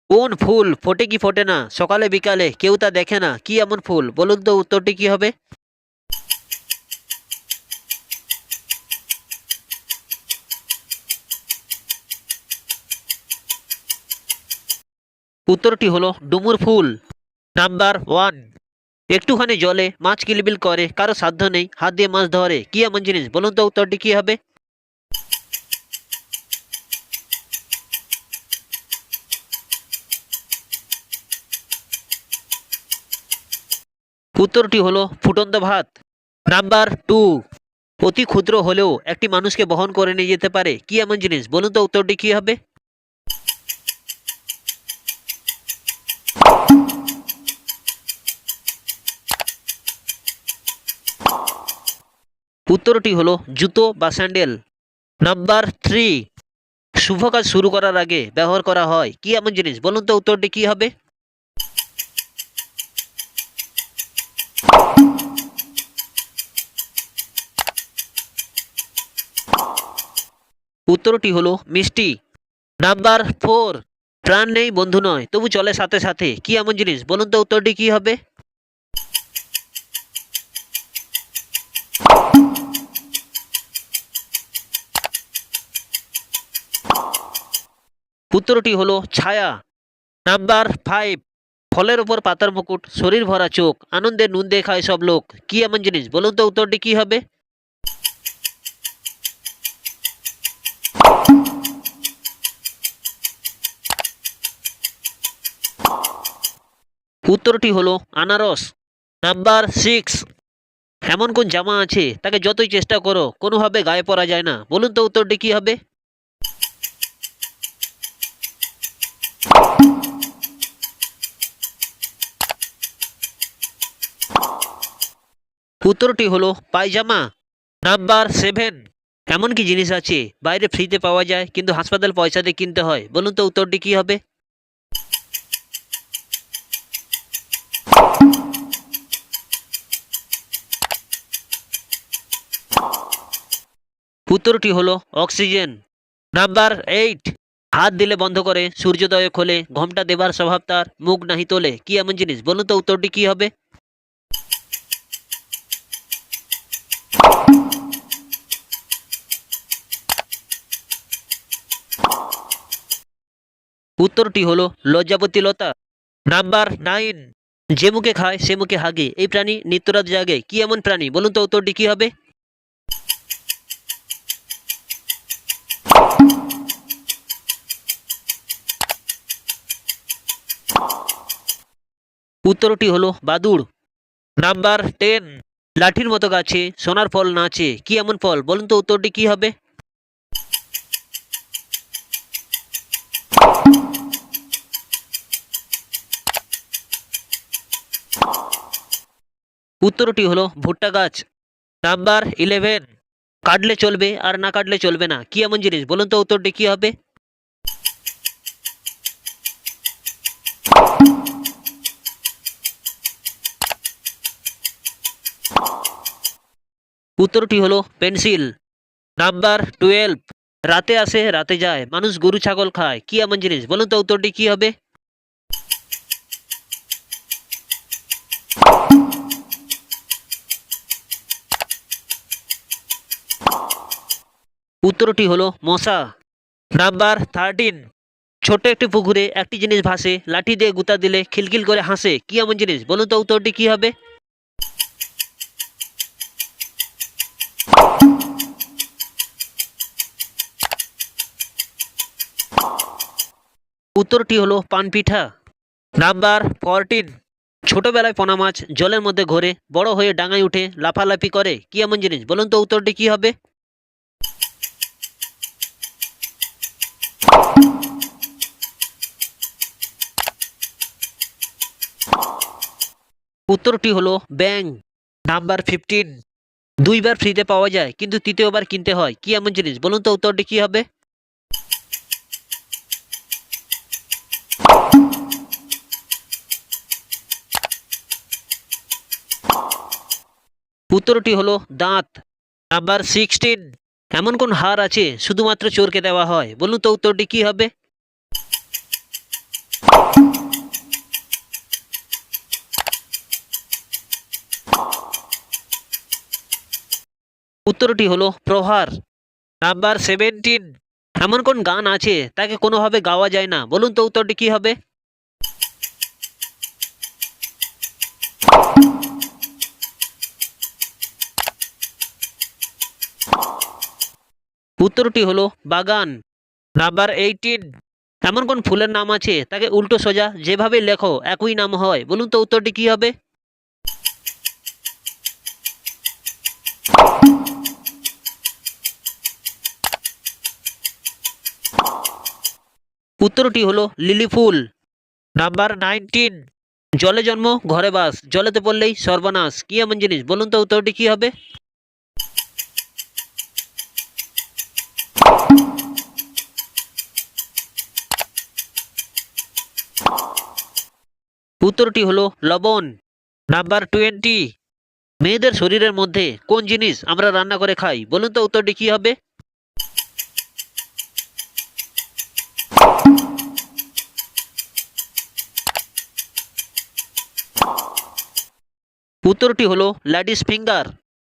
কোন ফুল ফোটে কি ফোটে না সকালে বিকালে কেউ তা দেখে না, কি এমন ফুল বলুন তো, উত্তরটি কি হবে? উত্তরটি হলো ডুমুর ফুল। Number one. একটুখানি জলে মাছ কিলবিল করে, কারো সাধ্য নেই হাত দিয়ে মাছ ধরে, কি এমন জিনিস বলুন তো, উত্তরটি কি হবে? উত্তরটি হলো ফুটন্ত ভাত। Number two. অতি ক্ষুদ্র হলেও একটি মানুষকে বহন করে নিয়ে যেতে পারে, কি এমন জিনিস বলুন তো, উত্তরটি কি হবে? উত্তরটি হলো জুতো বা স্যান্ডেল। Number three. শুভ কাজ শুরু করার আগে ব্যবহার করা হয়, কি এমন জিনিস বলুন তো, উত্তরটি কি হবে? উত্তরটি হলো মিষ্টি। Number four. প্রাণ নেই বন্ধু নয় তবু চলে সাথে সাথে, কি এমন জিনিস বলুন তো, উত্তরটি কি হবে? উত্তরটি হলো ছায়া। Number five. ফলের উপর পাতার মুকুট, শরীর ভরা চোখ, আনন্দে নুন দিয়ে খায় সব লোক, কি এমন জিনিস বলুন তো, উত্তরটি কি হবে? উত্তরটি হলো আনারস। Number six. এমন কোন জামা আছে তাকে যতই চেষ্টা করো কোনোভাবে গায়ে পরা যায় না, বলুন তো, উত্তরটি কি হবে? উত্তরটি হলো পায়জামা। Number seven. এমন কি জিনিস আছে বাইরে ফ্রিতে পাওয়া যায় কিন্তু হাসপাতাল পয়সা দিয়ে কিনতে হয়, বলুন তো, উত্তরটি কি হবে? উত্তরটি হলো অক্সিজেন। Number eight. হাত দিলে বন্ধ করে, সূর্যোদয়ে খোলে, ঘোমটা দেবার স্বভাব তার, মুখ নাহি তোলে, কি এমন জিনিস বলুন তো, উত্তরটি কি হবে? উত্তরটি হলো লজ্জাবতী লতা। Number nine. যে মুখে খায় সে মুখে হাগে, এই প্রাণী নিত্যরাত জাগে, কি এমন প্রাণী বলুন তো, উত্তরটি কি হবে? উত্তরটি হলো বাদুড়। Number ten. লাঠির মতো গাছে সোনার ফল নাচে, কি এমন ফল বলুন তো, উত্তরটি কি হবে? উত্তরটি হলো ভুট্টা গাছ। Number eleven. কাটলে চলবে আর না কাটলে চলবে না, কি এমন জিনিস বলুন তো, উত্তরটি কি হবে? উত্তরটি হলো পেন্সিল। Number twelve. রাতে আসে রাতে যায়, মানুষ গরু ছাগল খায়, কি এমন জিনিস বলুন তো, উত্তরটি কি হবে? উত্তরটি হলো মশা। Number thirteen. ছোট্ট একটি পুকুরে একটি জিনিস ভাসে, লাঠি দিয়ে গুঁতা দিলে খিলখিল করে হাসে, কি এমন জিনিস বলুন তো, উত্তরটি কি হবে? উত্তরটি হলো পানপিঠা। Number fourteen. ছোটবেলায় পোনা মাছ জলের মধ্যে ঘোরে, বড় হয়ে ডাঙায় উঠে লাফালাফি করে, কি এমন জিনিস বলুন তো, উত্তরটি কি হবে? উত্তরটি হলো ব্যাঙ। Number fifteen. দুইবার ফ্রিতে পাওয়া যায় কিন্তু তৃতীয়বার কিনতে হয়, কি এমন জিনিস বলুন তো, উত্তরটি কি হবে? উত্তরটি হলো দাঁত। Number sixteen. এমন কোন হার আছে শুধুমাত্র চোরকে দেওয়া হয়, বলুন তো, উত্তরটি কি হবে? উত্তরটি হলো প্রহার। নাম্বার 17, এমন কোন গান আছে তাকে কোনোভাবে গাওয়া যায় না, বলুন তো উত্তরটি কি হবে? উত্তরটি হলো বাগান। নাম্বার 18, এমন কোন ফুলের নাম আছে তাকে উল্টো সোজা যেভাবে লেখো একই নাম হয়, বলুন তো উত্তরটি কি হবে? উত্তরটি হলো লিলি ফুল। নাম্বার 19, জলে জন্ম ঘরে বাস, জলেতে পড়লেই সর্বনাশ, কি এমন জিনিস, বলুন তো উত্তরটি কি হবে? উত্তরটি হলো লবণ। নাম্বার 20, মেয়েদের শরীরের মধ্যে কোন জিনিস আমরা রান্না করে খাই, বলুন তো উত্তরটি কি হবে? উত্তরটি হলো লেডিস ফিঙ্গার।